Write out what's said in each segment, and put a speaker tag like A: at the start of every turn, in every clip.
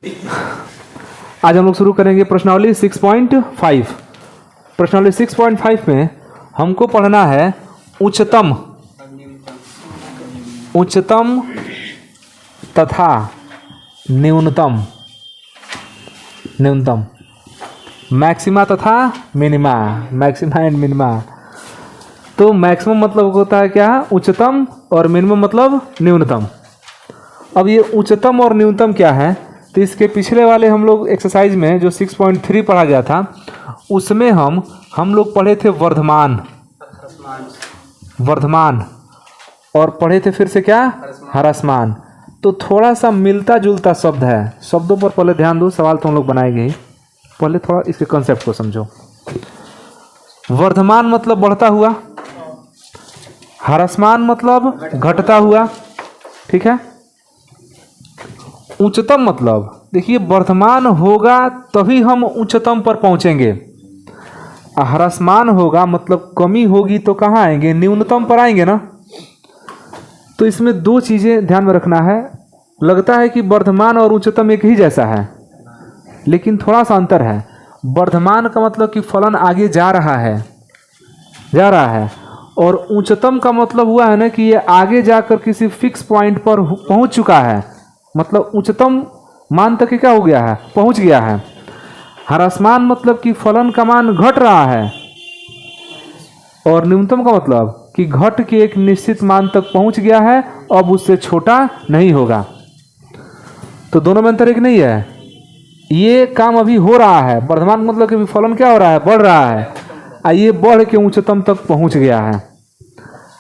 A: आज हम लोग शुरू करेंगे प्रश्नावली 6.5। प्रश्नावली 6.5 में हमको पढ़ना है उच्चतम तथा न्यूनतम मैक्सिमा तथा मिनिमा, मैक्सिमा एंड मिनिमा। तो मैक्सिमम मतलब होता है क्या, उच्चतम, और मिनिमम मतलब न्यूनतम। अब ये उच्चतम और न्यूनतम क्या है, तो इसके पिछले वाले हम लोग एक्सरसाइज में जो 6.3 पढ़ा गया था उसमें हम लोग पढ़े थे वर्धमान और पढ़े थे फिर से क्या, ह्रासमान। तो थोड़ा सा मिलता जुलता शब्द है, शब्दों पर पहले ध्यान दो, सवाल तो हम लोग बनाएंगे ही, पहले थोड़ा इसके कंसेप्ट को समझो। वर्धमान मतलब बढ़ता हुआ, ह्रासमान मतलब घटता हुआ, ठीक है। उच्चतम मतलब देखिए वर्धमान होगा तभी हम उच्चतम पर पहुंचेंगे, ह्रासमान होगा मतलब कमी होगी तो कहाँ आएंगे, न्यूनतम पर आएंगे ना। तो इसमें दो चीज़ें ध्यान में रखना है। लगता है कि वर्धमान और उच्चतम एक ही जैसा है, लेकिन थोड़ा सा अंतर है। वर्धमान का मतलब कि फलन आगे जा रहा है, और उच्चतम का मतलब हुआ है ना कि ये आगे जाकर किसी फिक्स पॉइंट पर पहुंच चुका है, मतलब उच्चतम मान तक क्या हो गया है, पहुंच गया है। ह्रासमान मतलब कि फलन का मान घट रहा है, और न्यूनतम का मतलब कि घट के एक निश्चित मान तक पहुंच गया है, अब उससे छोटा नहीं होगा। तो दोनों में अंतर एक नहीं है, ये काम अभी हो रहा है। वर्धमान मतलब कि फलन क्या हो रहा है, बढ़ रहा है, ये बढ़ के उच्चतम तक पहुंच गया है।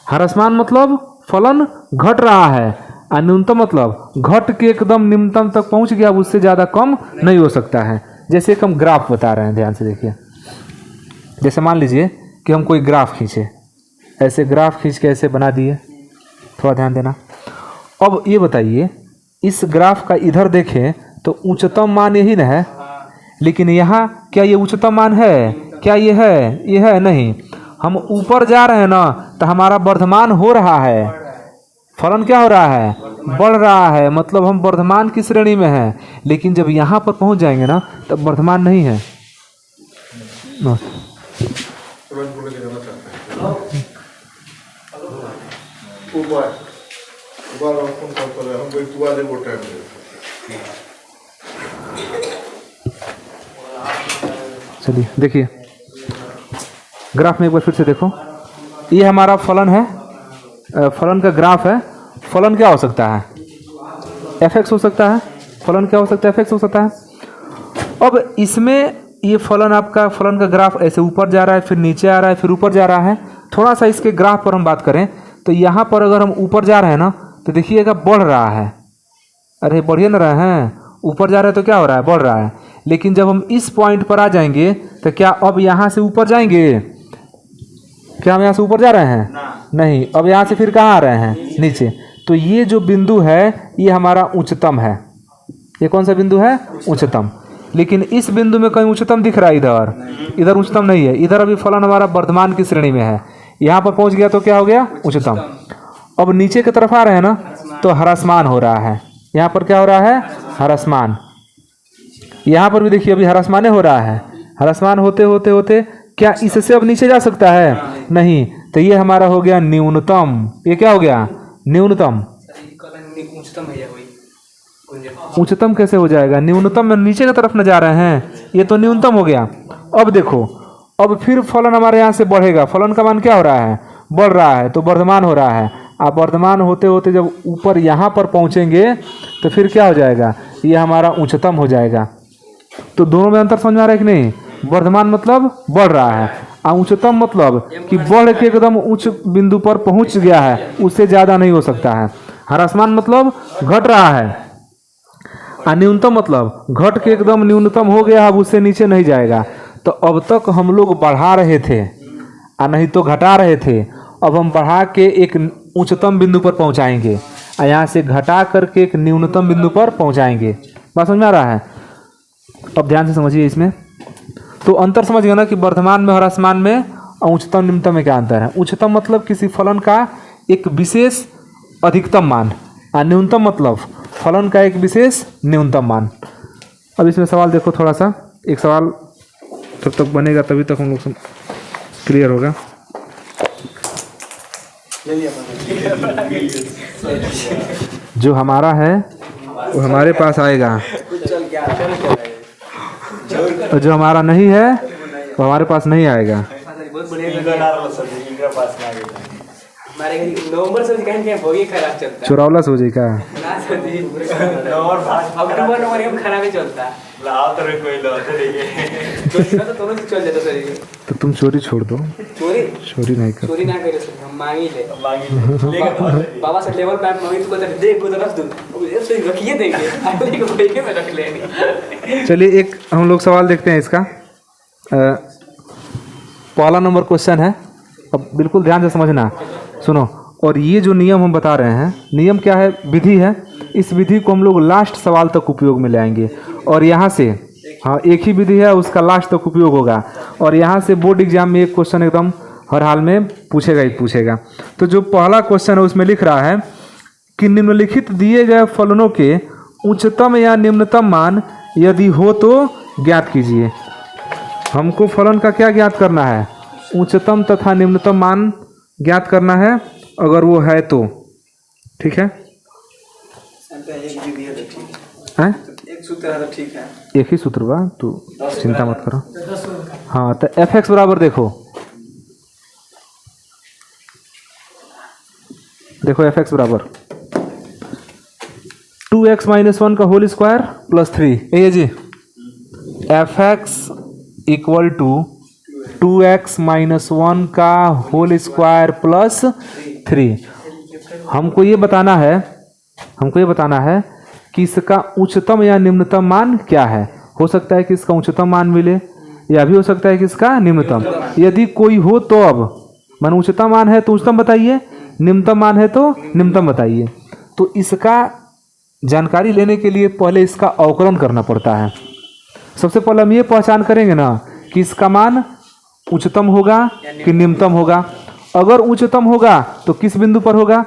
A: ह्रासमान मतलब फलन घट रहा है, और न्यूनतम मतलब घट के एकदम न्यूनतम तक पहुंच गया, उससे ज़्यादा कम नहीं हो सकता है। जैसे एक हम ग्राफ बता रहे हैं, ध्यान से देखिए। जैसे मान लीजिए कि हम कोई ग्राफ खींचे, ऐसे ग्राफ खींच के ऐसे बना दिए, थोड़ा ध्यान देना। अब ये बताइए, इस ग्राफ का इधर देखें तो उच्चतम मान यही ना है, लेकिन यहाँ क्या ये उच्चतम मान है, क्या ये है नहीं। हम ऊपर जा रहे हैं ना, तो हमारा वर्धमान हो रहा है, फलन क्या हो रहा है, बढ़ रहा है, मतलब हम वर्धमान की श्रेणी में हैं। लेकिन जब यहाँ पर पहुँच जाएंगे ना, तब वर्धमान नहीं है। चलिए देखिए ग्राफ में एक बार फिर से देखो, ये हमारा फलन है, फलन का ग्राफ है। फलन क्या हो सकता है, fx हो सकता है, फलन क्या हो सकता है, fx हो सकता है। अब इसमें ये फलन, आपका फलन का ग्राफ ऐसे ऊपर जा रहा है, फिर नीचे आ रहा है, फिर ऊपर जा रहा है। थोड़ा सा इसके ग्राफ पर हम बात करें तो यहाँ पर अगर हम ऊपर जा रहे हैं ना, तो देखिएगा बढ़ रहा है। अरे बढ़िए ना रहे हैं, ऊपर जा रहे हैं तो क्या हो रहा है, बढ़ रहा है। लेकिन जब हम इस पॉइंट पर आ जाएंगे तो क्या अब यहाँ से ऊपर जाएंगे, क्या हम यहाँ से ऊपर जा रहे हैं, नहीं। अब यहाँ से फिर कहाँ आ रहे हैं, नीचे। तो ये जो बिंदु है ये हमारा उच्चतम है। ये कौन सा बिंदु है, उच्चतम। लेकिन इस बिंदु में कहीं उच्चतम दिख रहा है, इधर उच्चतम नहीं है। इधर अभी फलन हमारा वर्धमान की श्रेणी में है, यहाँ पर पहुँच गया तो क्या हो गया, उच्चतम। अब नीचे की तरफ आ रहे हैं ना, तो ह्रासमान हो रहा है। यहाँ पर क्या हो रहा है, ह्रासमान। यहाँ पर भी देखिए अभी ह्रासमान हो रहा है। ह्रासमान होते होते होते क्या इससे अब नीचे जा सकता है, नहीं। तो ये हमारा हो गया न्यूनतम। ये क्या हो गया, न्यूनतम। उच्चतम कैसे हो जाएगा, न्यूनतम में नीचे की तरफ न जा रहे हैं, ये तो न्यूनतम हो गया। अब देखो, अब फिर फलन हमारे यहाँ से बढ़ेगा। फलन का मान क्या हो रहा है, बढ़ रहा है, तो वर्धमान हो रहा है। आप वर्धमान होते होते जब ऊपर यहाँ पर पहुँचेंगे तो फिर क्या हो जाएगा, ये हमारा उच्चतम हो जाएगा। तो दोनों में अंतर समझ में आ रहा है कि नहीं। वर्धमान मतलब बढ़ रहा है, और उच्चतम मतलब कि बढ़ के एकदम उच्च बिंदु पर पहुँच गया है, उससे ज़्यादा नहीं हो सकता है। ह्रासमान मतलब घट रहा है, और न्यूनतम मतलब घट के एकदम न्यूनतम हो गया, अब उससे नीचे नहीं जाएगा। तो अब तक हम लोग बढ़ा रहे थे और नहीं तो घटा रहे थे। अब हम बढ़ा के एक उच्चतम बिंदु पर पहुंचाएंगे, और यहाँ से घटा करके एक न्यूनतम बिंदु पर पहुंचाएंगे। बात समझ में आ रहा है। अब ध्यान से समझिए, इसमें तो अंतर समझ गए ना कि वर्धमान में, ह्रासमान में और उच्चतम न्यूनतम में क्या अंतर है। उच्चतम मतलब किसी फलन का एक विशेष अधिकतम मान, और न्यूनतम मतलब फलन का एक विशेष न्यूनतम मान। अब इसमें सवाल देखो थोड़ा सा, एक सवाल जब तक बनेगा तभी तक हम लोग क्लियर होगा। जो हमारा है वो हमारे पास आएगा, और जो हमारा नहीं है वो हमारे पास नहीं आएगा। चौरावला से हो जाएगा, तो तुम चोरी छोड़ दो, चोरी नहीं कर,
B: चोरी ना करे सर, हम मांगी ले बाबा से लेवल पैप मांगी तो देख को रख दूं, ऐसे रखिए देंगे अगले को बैठे में रख लेंगे।
A: चलिए एक हम लोग सवाल देखते हैं इसका। पहला नंबर क्वेश्चन है, अब बिल्कुल ध्यान से समझना, सुनो। और ये जो नियम हम बता रहे हैं, नियम क्या है, विधि है। इस विधि को हम लोग लास्ट सवाल तक उपयोग में ले आएंगे, और यहाँ से, हाँ एक ही विधि है, उसका लास्ट तक उपयोग होगा, और यहाँ से बोर्ड एग्जाम में एक क्वेश्चन एकदम हर हाल में पूछेगा ही पूछेगा। तो जो पहला क्वेश्चन है उसमें लिख रहा है कि निम्नलिखित दिए गए फलनों के उच्चतम या निम्नतम मान यदि हो तो ज्ञात कीजिए। हमको फलन का क्या ज्ञात करना है, उच्चतम तथा निम्नतम मान ज्ञात करना है, अगर वो है तो ठीक है।
B: एक सूत्र है तो ठीक है,
A: एक ही सूत्र बा, तो चिंता मत करो। हाँ तो एफ एक्स बराबर देखो, देखो एफ एक्स बराबर 2x - 1 का होल स्क्वायर प्लस 3, ये g f x equal to 2x - 1 का होल स्क्वायर प्लस 3। हमको ये बताना है कि इसका उच्चतम या निम्नतम मान क्या है। हो सकता है कि इसका उच्चतम मान मिले, या भी हो सकता है कि इसका निम्नतम। यदि कोई हो तो अब मान उच्चतम मान है तो उच्चतम बताइए, निम्नतम मान है तो निम्नतम बताइए। तो इसका जानकारी लेने के लिए पहले इसका अवकलन करना पड़ता है। सबसे पहले हम ये पहचान करेंगे ना कि इसका मान उच्चतम होगा कि निम्नतम होगा। अगर उच्चतम होगा तो किस बिंदु पर होगा,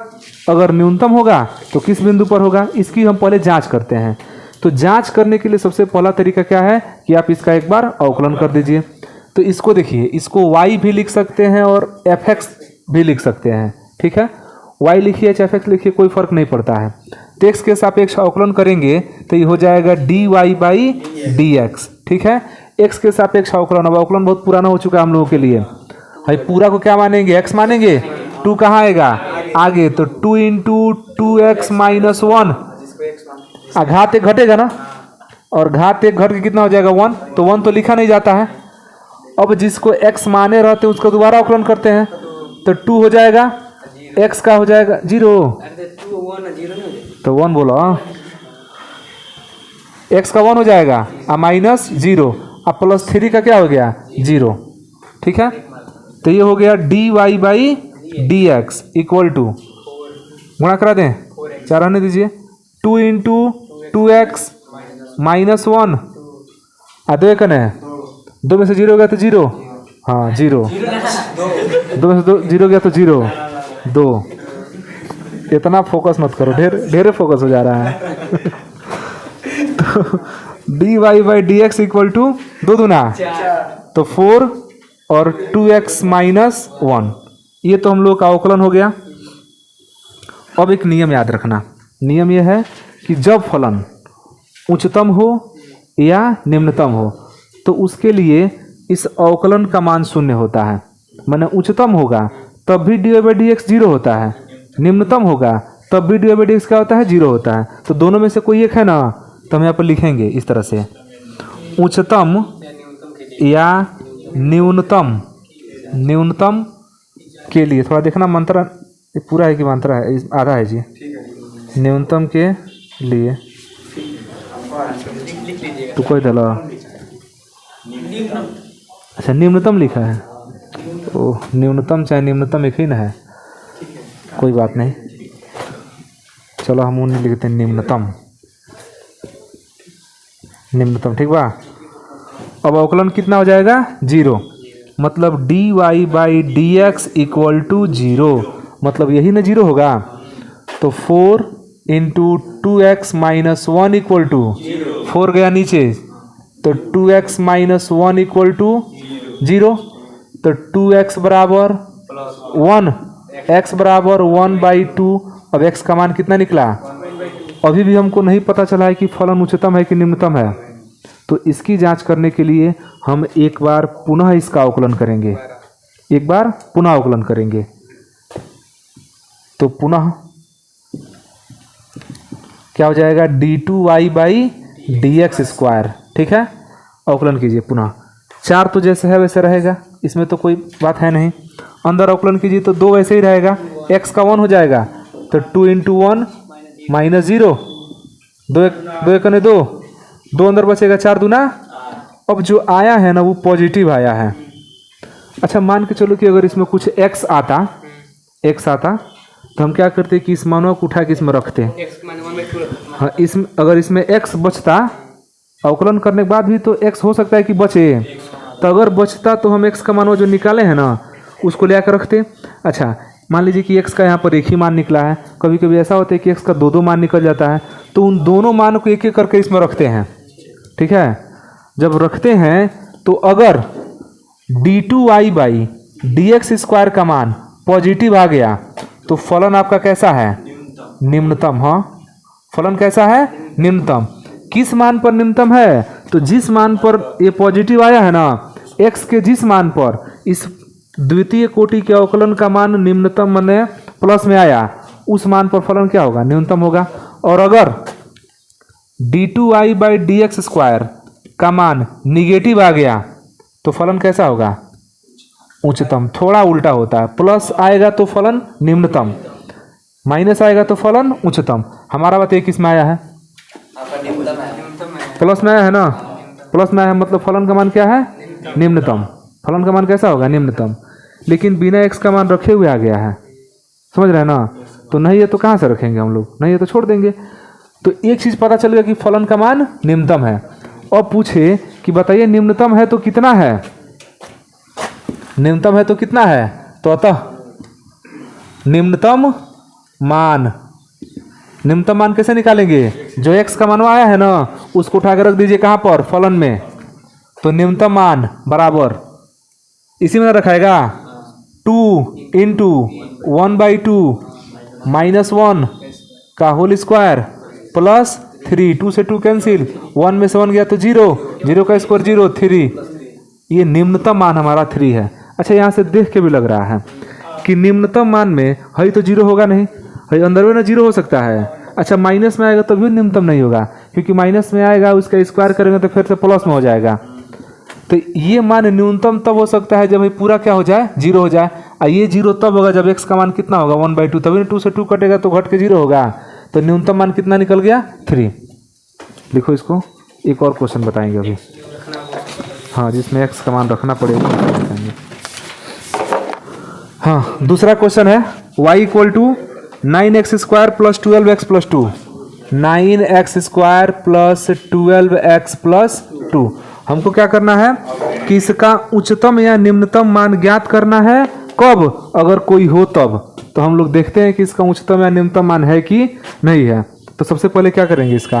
A: अगर न्यूनतम होगा तो किस बिंदु पर होगा, इसकी हम पहले जांच करते हैं। तो जांच करने के लिए सबसे पहला तरीका क्या है कि आप इसका एक बार अवकलन कर दीजिए। तो इसको देखिए, इसको y भी लिख सकते हैं और fx भी लिख सकते हैं, ठीक है। y लिखिए चाहे fx लिखिए, कोई फर्क नहीं पड़ता है। तो x के सापेक्ष अवकलन करेंगे तो ये हो जाएगा dy/dx, ठीक है। x के सापेक्ष अवकलन, अब अवकलन बहुत पुराना हो चुका है हम लोगों के लिए। भाई पूरा को क्या मानेंगे, x मानेंगे, 2 कहाँ आएगा आगे, तो 2 × 2x - 1, घात एक घटेगा ना, और घात एक घट के कितना हो जाएगा 1, तो 1 तो लिखा नहीं जाता है। अब जिसको x माने रहते हैं उसको दोबारा अवकलन करते हैं, तो 2 हो जाएगा, x का हो जाएगा 0, तो 1 बोलो, x का 1 हो जाएगा, -0, अब +3 का क्या हो गया 0, ठीक है। तो ये हो गया dy/dx इक्वल टू, गुणा करा दें, 4 आने दीजिए, 2 × 2x - 1, 2 कने 2 में से 0 गया तो 0, हाँ 0, 2 में से 0 गया तो 0, 2। इतना फोकस मत करो, ढेर फोकस हो जा रहा है। तो dy/dx इक्वल टू 2 दूना तो 4 और 2x - 1, ये तो हम लोग का अवकलन हो गया। अब एक नियम याद रखना, नियम यह है कि जब फलन उच्चतम हो या निम्नतम हो तो उसके लिए इस अवकलन का मान 0 होता है। माने उच्चतम होगा तब भी dy/dx 0 होता है, निम्नतम होगा तब भी dy/dx क्या होता है 0 होता है। तो दोनों में से कोई एक है ना, तो हम यहाँ पर लिखेंगे इस तरह से, उच्चतम या न्यूनतम, न्यूनतम के लिए थोड़ा देखना, मंत्र पूरा है कि मंत्र है, आधा है जी, न्यूनतम के लिए तो कोई दला, अच्छा निम्नतम लिखा है, ओ न्यूनतम चाहे निम्नतम एक ही ना है, कोई बात नहीं, चलो हम उन्हें लिखते हैं निम्नतम, निम्नतम, ठीक बा। अब अवकलन कितना हो जाएगा 0, मतलब dy/dx इक्वल टू 0, मतलब यही ना 0 होगा। तो 4 × 2x - 1 इक्वल टू 4 गया नीचे, तो 2x माइनस 1 इक्वल टू 0। तो 2x बराबर 1, x बराबर 1/2। अब x का मान कितना निकला? अभी भी हमको नहीं पता चला है कि फलन उच्चतम है कि निम्नतम है। तो इसकी जांच करने के लिए हम एक बार पुनः इसका अवकलन करेंगे, एक बार पुनः अवकलन करेंगे। तो पुनः क्या हो जाएगा? d2y/dx²। ठीक है, अवकलन कीजिए पुनः। 4 तो जैसे है वैसे रहेगा, इसमें तो कोई बात है नहीं। अंदर अवकलन कीजिए तो 2 वैसे ही रहेगा, x का 1 हो जाएगा, तो 2 × 1 माइनस 0, 2 × 2, 2 अंदर बचेगा, 4 दूना। अब जो आया है ना वो पॉजिटिव आया है। अच्छा, मान के चलो कि अगर इसमें कुछ x आता तो हम क्या करते कि इस मानों को उठा के इसमें रखते। हाँ, इसमें अगर इसमें x बचता, अवकलन करने के बाद भी तो x हो सकता है कि बचे, तो अगर बचता तो हम x का मान जो निकाले हैं ना उसको ले आकर रखते। अच्छा, मान लीजिए कि x का यहाँ पर एक ही मान निकला है। कभी कभी ऐसा होता है कि x का 2 मान निकल जाता है, तो उन दोनों मान को एक एक करके इसमें रखते हैं। ठीक है, जब रखते हैं तो अगर d2y/dx² का मान पॉजिटिव आ गया तो फलन आपका कैसा है? निम्नतम। हाँ, फलन कैसा है? निम्नतम। किस मान पर निम्नतम है? तो जिस मान पर ये पॉजिटिव आया है ना, x के जिस मान पर इस द्वितीय कोटि के अवकलन का मान निम्नतम माने प्लस में आया, उस मान पर फलन क्या होगा? न्यूनतम होगा। और अगर d2y/dx² का मान निगेटिव आ गया तो फलन कैसा होगा? उच्चतम। थोड़ा उल्टा होता है, प्लस आएगा तो फलन निम्नतम, माइनस आएगा तो फलन उच्चतम। हमारा बात एक किसमें आया है? प्लस में आया है ना, प्लस में आया है मतलब फलन का मान क्या है? निम्नतम। फलन का मान कैसा होगा? निम्नतम। लेकिन बिना x का मान रखे हुए आ गया है, समझ रहे हैं ना? तो नहीं है तो कहाँ से रखेंगे हम लोग? नहीं है तो छोड़ देंगे। तो एक चीज़ पता चल गया कि फलन का मान निम्नतम है। अब पूछे कि बताइए निम्नतम है तो कितना है? निम्नतम है तो कितना है? तो अतः निम्नतम मान कैसे निकालेंगे? जो x का मान आया है ना उसको उठा के रख दीजिए कहाँ पर? फलन में। तो निम्नतम मान बराबर इसी में रखाएगा 2 × 1/2 माइनस 1 का होल स्क्वायर प्लस 3। 2 से 2 कैंसिल, 1 में से 1 गया तो 0, 0 का स्क्वायर 0, 3। ये निम्नतम मान हमारा 3 है। अच्छा, यहाँ से देख के भी लग रहा है कि निम्नतम मान में है तो 0 होगा नहीं, है अंदर में ना 0 हो सकता है। अच्छा, माइनस में आएगा तो भी निम्नतम नहीं होगा, क्योंकि माइनस में आएगा उसका स्क्वायर करेंगे तो फिर से प्लस में हो जाएगा। तो ये मान न्यूनतम तब हो सकता है जब ये पूरा क्या हो जाए? 0 हो जाए। और ये 0 तब होगा जब x का मान कितना होगा? 1/2। तभी 2 से 2 कटेगा तो घट के 0 होगा। तो न्यूनतम मान कितना निकल गया? 3। लिखो इसको। एक और क्वेश्चन बताएंगे अभी, हाँ, जिसमें x का मान रखना पड़ेगा। हाँ, दूसरा क्वेश्चन है y = 9x² + 12x + 2। 9x² + 12x + 2। हमको क्या करना है कि इसका उच्चतम या निम्नतम मान ज्ञात करना है। कब? अगर कोई हो तब। तो हम लोग देखते हैं कि इसका उच्चतम या निम्नतम मान है कि नहीं है। तो सबसे पहले क्या करेंगे? इसका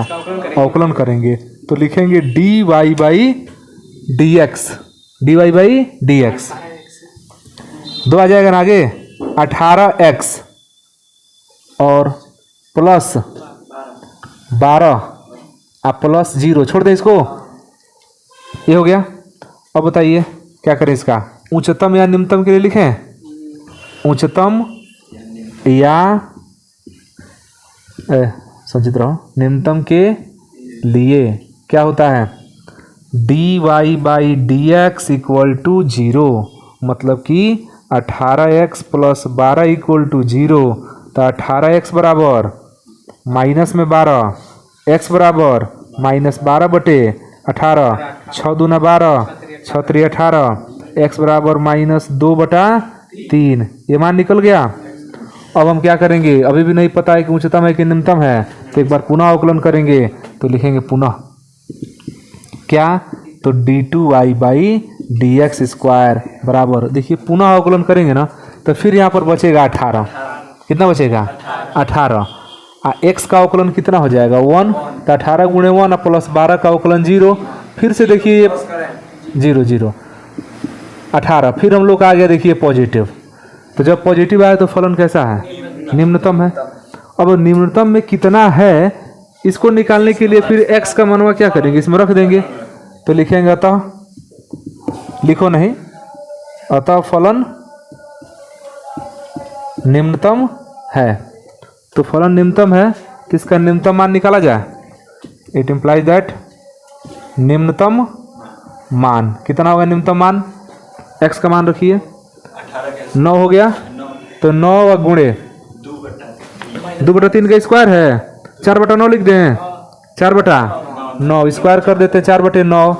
A: अवकलन करेंगे। तो लिखेंगे dy/dx, dy/dx 2 आ जाएगा ना आगे, 18x और प्लस 12 प्लस 0, छोड़ दे इसको, ये हो गया। अब बताइए क्या करें? इसका उच्चतम या निम्नतम के लिए लिखें? उच्चतम या समझित रहो, निम्नतम के लिए क्या होता है? dy/dx = 0, मतलब कि 18x + 12 = 0। तो 18x बराबर माइनस में 12, x बराबर -12/18, 6 दूना 12, 6 3 18, x बराबर -2/3। ये मान निकल गया। अब हम क्या करेंगे? अभी भी नहीं पता है कि उच्चतम है कि निम्नतम है, तो एक बार पुनः अवकलन करेंगे। तो लिखेंगे पुनः क्या? तो d2y/dx² बराबर, देखिए पुनः अवकलन करेंगे ना तो फिर यहाँ पर बचेगा 18। कितना बचेगा? 18। x का अवकलन कितना हो जाएगा 1, तो 18 गुणे 1 और प्लस 12 का अवकलन 0। फिर से देखिए ये 0 0 18, फिर हम लोग का आ गया देखिए पॉजिटिव। तो जब पॉजिटिव आया तो फलन कैसा है, निम्नतम है। अब निम्नतम में कितना है इसको निकालने के लिए फिर x का मनवा क्या करेंगे, इसमें रख देंगे। तो लिखेंगे अतः, लिखो नहीं, अतः फलन निम्नतम है। तो फलन निम्नतम है तो इसका निम्नतम मान निकाला जाए। इट इम्प्लाइज दैट निम्नतम मान कितना होगा, निम्नतम मान x का मान रखिए 9 हो गया। तो 9 व गुणे 2/3 का स्क्वायर है, 4/9 लिख दें, 4/9 स्क्वायर कर देते हैं, 4/9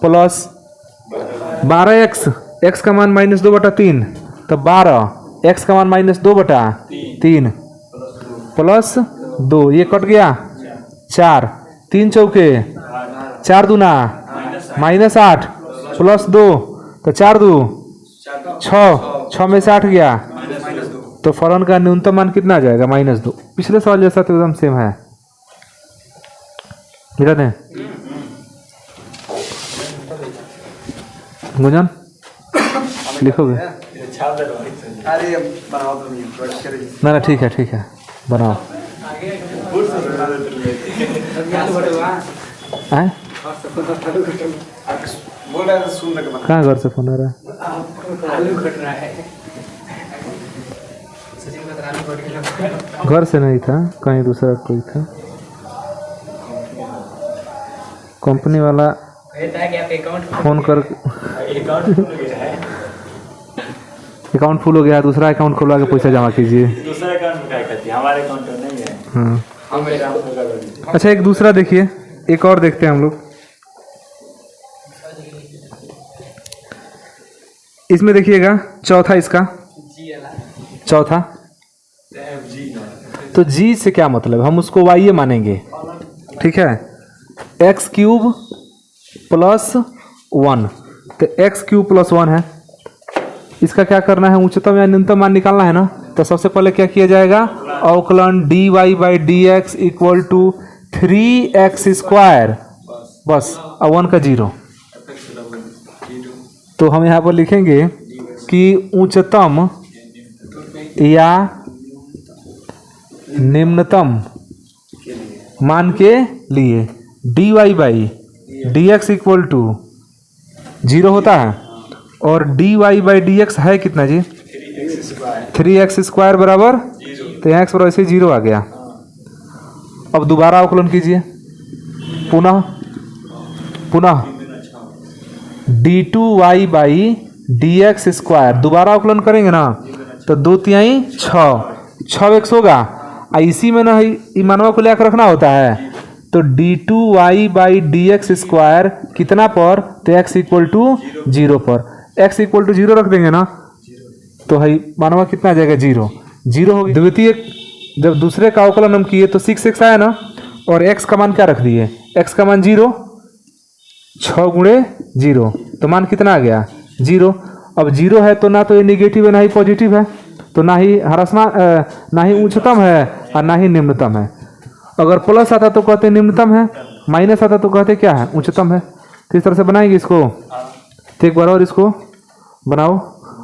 A: प्लस 12x, x का मान -2/3, तो 12 x का मान -2/3 प्लस 2, ये कट गया 4, 3 चौके 4 दूना -8 प्लस 2, तो 4 2 6, 6 में से 8 गया, तो फलन का न्यूनतम मान कितना आ जाएगा -2। पिछले सवाल जैसा तो एकदम सेम है, मिला दें गुंजन लिखोगे? ना ठीक है बनाओ। कहाँ घर से फोन आ रहा है? घर से नहीं था, कहीं दूसरा कोई था, कंपनी वाला फोन कर अकाउंट फुल हो गया, दूसरा अकाउंट खोलवा के पैसा जमा कीजिए।
C: दूसरा अकाउंट में क्या करती है, हमारे अकाउंट में नहीं है।
A: हाँ अच्छा, एक दूसरा देखिए, एक और देखते हैं हम लोग। इसमें देखिएगा चौथा, इसका चौथा, तो g से क्या मतलब, हम उसको y मानेंगे, ठीक है। x³ + 1, तो x³ + 1 है, इसका क्या करना है, उच्चतम या न्यूनतम मान निकालना है ना। तो सबसे पहले क्या किया जाएगा, अवकलन dy/dx = 3x², बस, और 1 का 0। तो हम यहाँ पर लिखेंगे कि उच्चतम या निम्नतम मान के लिए dy/dx = 0 होता है, और dy/dx है कितना जी, 3x² बराबर, तो यहाँ x बराबर से 0 आ गया। अब दोबारा अवकलन कीजिए, पुनः d2y/dx², दोबारा अवकलन करेंगे ना, तो 2 तिहाई 6x होगा। इसी में ना ही मानवा को लेकर रखना होता है, तो d2y/dx² कितना पर, तो x = 0 पर, x = 0 रख देंगे ना, तो है मानवा कितना आ जाएगा, 0 0 होगी। द्वितीय जब दूसरे का अवकलन हम किए तो 6x आया ना, और x का मान क्या रख दिए, x का मान 0, 6 गुणे 0, तो मान कितना आ गया, 0। अब 0 है तो ना तो ये निगेटिव है ना ही पॉजिटिव है, तो ना ही ह्रासमान, ना ही उच्चतम है और ना ही निम्नतम है। अगर प्लस आता तो कहते निम्नतम है, माइनस आता तो कहते क्या है, उच्चतम है। तो इस तरह से बनाएंगे इसको, तो एक बार और इसको बनाओ।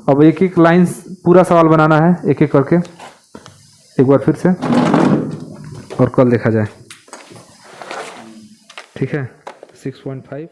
A: अब एक एक लाइन पूरा सवाल बनाना है, एक एक करके, एक बार फिर से, और कल देखा जाए, ठीक है। 6.5